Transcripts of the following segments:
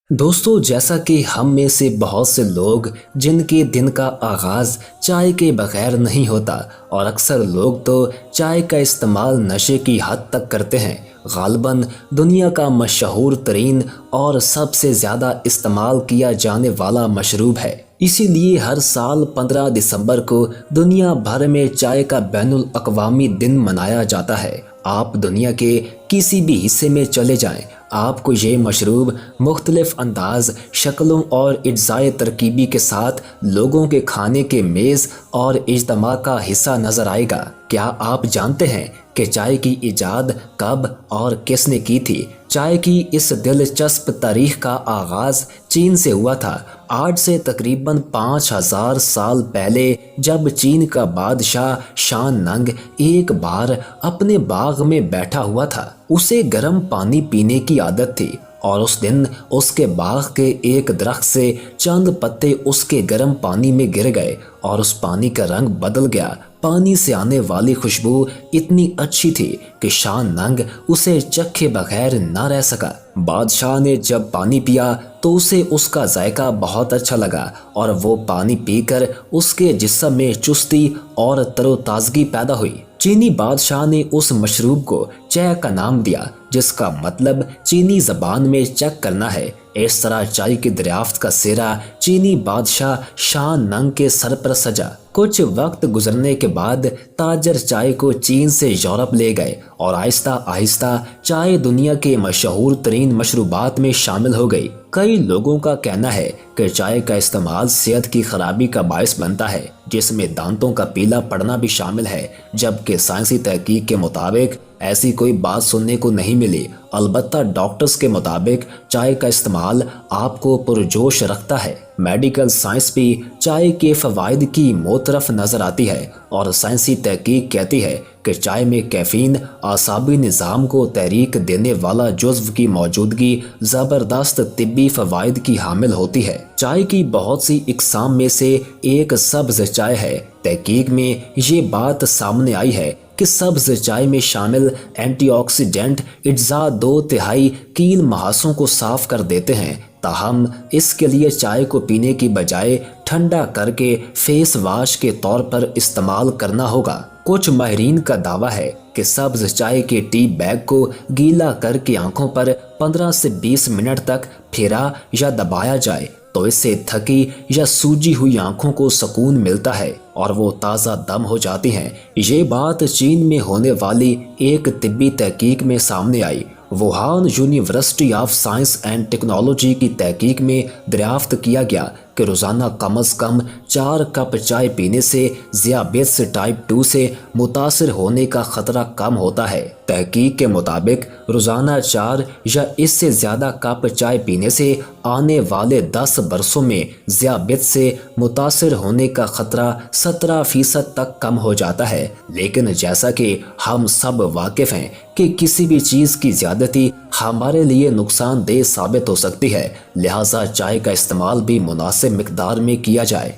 दोस्तों, जैसा कि हम में से बहुत से लोग जिनके दिन का आगाज़ चाय के बगैर नहीं होता और अक्सर लोग तो चाय का इस्तेमाल नशे की हद तक करते हैं। गालिबन दुनिया का मशहूर तरीन और सबसे ज़्यादा इस्तेमाल किया जाने वाला मशरूब है। इसीलिए हर साल 15 दिसंबर को दुनिया भर में चाय का बैनुल अक़वामी दिन मनाया जाता है। आप दुनिया के किसी भी हिस्से में चले जाएं, आपको ये मशरूब मुख्तलिफ अंदाज, शक्लों और इज्जाए तरकीबी के साथ लोगों के खाने के मेज़ और इज्तिमा का हिस्सा नज़र आएगा। क्या आप जानते हैं कि चाय की इजाद कब और किसने की थी? चाय की इस दिलचस्प तारीख का आगाज़ चीन से हुआ था। आज से तकरीबन 5000 साल पहले जब चीन का बादशाह शान नंग एक बार अपने बाग में बैठा हुआ था। उसे गर्म पानी पीने की आदत थी और उस दिन उसके बाग के एक दरख्त से चंद पत्ते उसके गर्म पानी में गिर गए और उस पानी का रंग बदल गया। पानी से आने वाली खुशबू इतनी अच्छी थी कि शान नंग उसे चखे बगैर न रह सका। बादशाह ने जब पानी पिया तो उसे उसका जायका बहुत अच्छा लगा और वो पानी पीकर उसके जिस्म में चुस्ती और तरोताज़गी पैदा हुई। चीनी बादशाह ने उस मशरूब को चाय का नाम दिया, जिसका मतलब चीनी ज़बान में चेक करना है। इस तरह चाय की दरियाफ्त का सिरा चीनी बादशाह शान नंग के सर पर सजा। कुछ वक्त गुजरने के बाद ताजर चाय को चीन से यूरोप ले गए और आहिस्ता आहिस्ता चाय दुनिया के मशहूर तरीन मशरूबात में शामिल हो गई। कई लोगों का कहना है कि चाय का इस्तेमाल सेहत की खराबी का बायस बनता है, जिसमें दांतों का पीला पड़ना भी शामिल है, जबकि साइंसी तहकीक के मुताबिक ऐसी कोई बात सुनने को नहीं मिली। अलबत्ता डॉक्टर्स के मुताबिक चाय का इस्तेमाल आपको पुरजोश रखता है। मेडिकल साइंस भी चाय के फ़वाइद की मोतरफ नज़र आती है और साइंसी तहकीक कहती है कि चाय में कैफ़ीन आसाबी निज़ाम को तहरीक देने वाला जुज़्व की मौजूदगी ज़बरदस्त तिब्बी फ़वाइद की हामिल होती है। चाय की बहुत सी इक़साम में से एक सब्ज़ चाय है। तहकीक में ये बात सामने आई है कि सब्ज़ चाय में शामिल एंटीऑक्सीडेंट इज्जा 2/3 कील महासों को साफ कर देते हैं। ताहम इसके लिए चाय को पीने की बजाय ठंडा करके फेस वाश के तौर पर इस्तेमाल करना होगा। कुछ माहिरीन का दावा है कि सब्ज़ चाय के टी बैग को गीला करके आंखों पर 15 से 20 मिनट तक फेरा या दबाया जाए तो इससे थकी या सूजी हुई आंखों को सुकून मिलता है और वो ताज़ा दम हो जाती हैं। ये बात चीन में होने वाली एक तिब्बी तहकीक में सामने आई। Wuhan university of science and technology की तहकीक में दरियाफ्त किया गया कि रोज़ाना कम अज़ कम 4 कप चाय पीने से ज़ियाबेत्स टाइप 2 से मुतासिर होने का ख़तरा कम होता है। तहकीक के मुताबिक रोज़ाना 4 या इससे ज़्यादा कप चाय पीने से आने वाले 10 बरसों में ज़ियाबेत्स से मुतासिर होने का ख़तरा 17% तक कम हो जाता है। लेकिन जैसा कि हम सब वाकिफ़ हैं कि किसी भी चीज़ की ज़्यादती हमारे लिए नुकसानदेह साबित हो सकती है, लिहाजा चाय का इस्तेमाल भी मुनासिब मिकदार में किया जाए।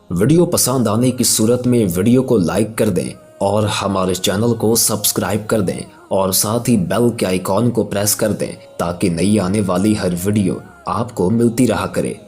वीडियो पसंद आने की सूरत में वीडियो को लाइक कर दें और हमारे चैनल को सब्सक्राइब कर दें और साथ ही बेल के आइकॉन को प्रेस कर दें ताकि नई आने वाली हर वीडियो आपको मिलती रहा करे।